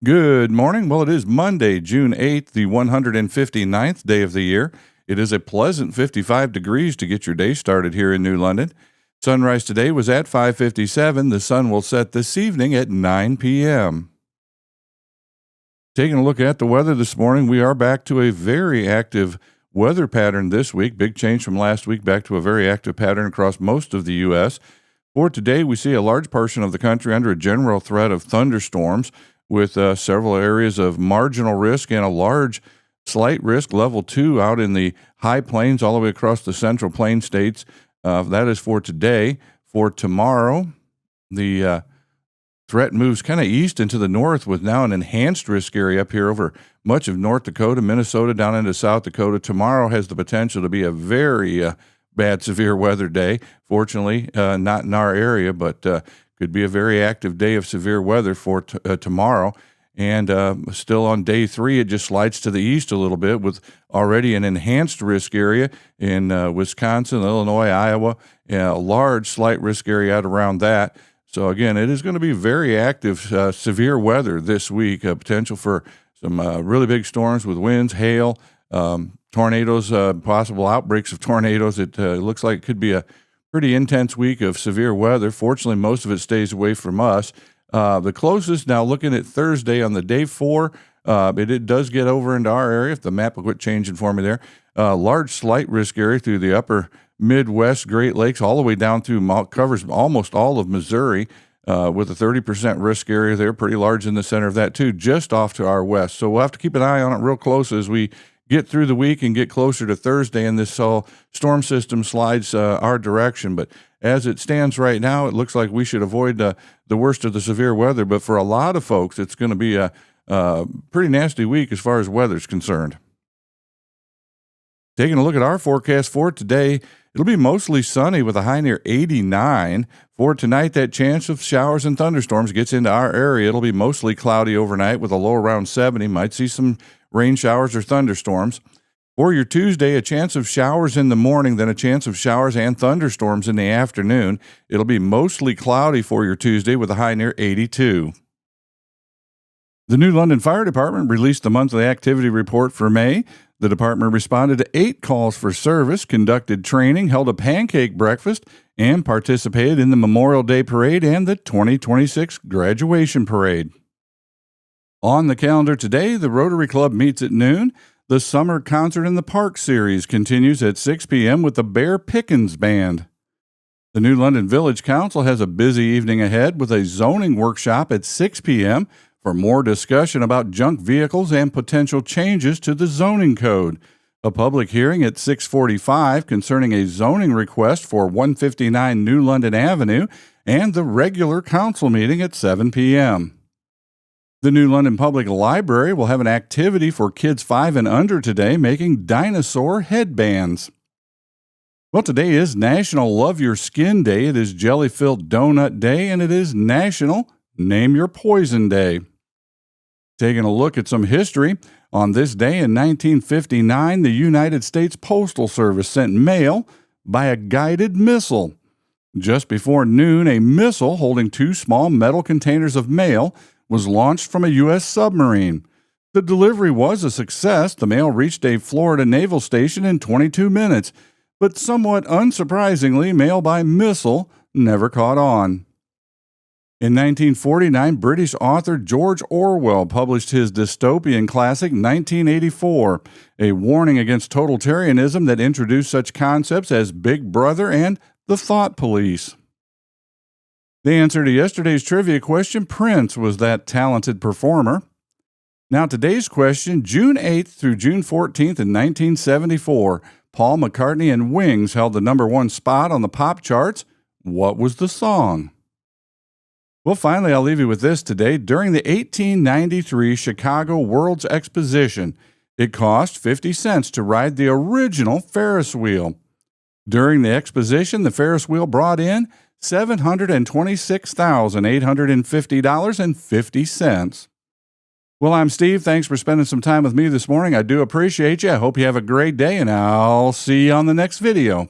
Good morning. Well, it is Monday, June 8th, the 159th day of the year. It is a pleasant 55 degrees to get your day started here in New London. Sunrise today was at 5:57. The sun will set this evening at 9 p.m. Taking a look at the weather this morning, we are back to a very active weather pattern this week. Big change from last week, back to a very active pattern across most of the U.S. For today, we see a large portion of the country under a general threat of thunderstorms, with several areas of marginal risk and a large slight risk, level 2, out in the high plains all the way across the central plain states. That is for today. For tomorrow, the threat moves kind of east into the north with now an enhanced risk area up here over much of North Dakota, Minnesota, down into South Dakota. Tomorrow has the potential to be a very bad, severe weather day. Fortunately, not in our area, but could be a very active day of severe weather for tomorrow. And still on day 3, it just slides to the east a little bit with already an enhanced risk area in Wisconsin, Illinois, Iowa, a large slight risk area out around that. So again, it is going to be very active, severe weather this week, potential for some really big storms with winds, hail, tornadoes, possible outbreaks of tornadoes. It looks like it could be a pretty intense week of severe weather. Fortunately, most of it stays away from us. The closest, now looking at Thursday on the day 4, it does get over into our area. If the map will quit changing for me there. Large slight risk area through the upper Midwest, Great Lakes, all the way down through, covers almost all of Missouri, with a 30% risk area there, pretty large in the center of that too, just off to our west. So we'll have to keep an eye on it real close as we get through the week and get closer to Thursday, and this storm system slides our direction. But as it stands right now, it looks like we should avoid the worst of the severe weather. But for a lot of folks, it's going to be a pretty nasty week as far as weather's concerned. Taking a look at our forecast for today, it'll be mostly sunny with a high near 89. For tonight, that chance of showers and thunderstorms gets into our area. It'll be mostly cloudy overnight with a low around 70. Might see some rain showers or thunderstorms. For your Tuesday, a chance of showers in the morning, then a chance of showers and thunderstorms in the afternoon. It'll be mostly cloudy for your Tuesday with a high near 82. The New London Fire Department released the monthly activity report for May. The department responded to 8 calls for service, conducted training, held a pancake breakfast, and participated in the Memorial Day Parade and the 2026 Graduation Parade. On the calendar today, the Rotary Club meets at noon. The Summer Concert in the Park series continues at 6 p.m. with the Bear Pickens Band. The New London Village Council has a busy evening ahead with a zoning workshop at 6 p.m. for more discussion about junk vehicles and potential changes to the zoning code. A public hearing at 6:45 concerning a zoning request for 159 New London Avenue, and the regular council meeting at 7 p.m. The New London Public Library will have an activity for kids 5 and under today, making dinosaur headbands. Well, today is National Love Your Skin Day, it is Jelly-Filled Donut Day, and it is National Name Your Poison Day. Taking a look at some history, on this day in 1959, the United States Postal Service sent mail by a guided missile. Just before noon, a missile holding 2 small metal containers of mail was launched from a U.S. submarine. The delivery was a success. The mail reached a Florida naval station in 22 minutes, but somewhat unsurprisingly, mail by missile never caught on. In 1949, British author George Orwell published his dystopian classic 1984, a warning against totalitarianism that introduced such concepts as Big Brother and the Thought Police. The answer to yesterday's trivia question, Prince was that talented performer. Now today's question, June 8th through June 14th in 1974, Paul McCartney and Wings held the number 1 spot on the pop charts. What was the song? Well, finally, I'll leave you with this today. During the 1893 Chicago World's Exposition, it cost 50 cents to ride the original Ferris wheel. During the exposition, the Ferris wheel brought in $726,850.50. Well, I'm Steve. Thanks for spending some time with me this morning. I do appreciate you. I hope you have a great day, and I'll see you on the next video.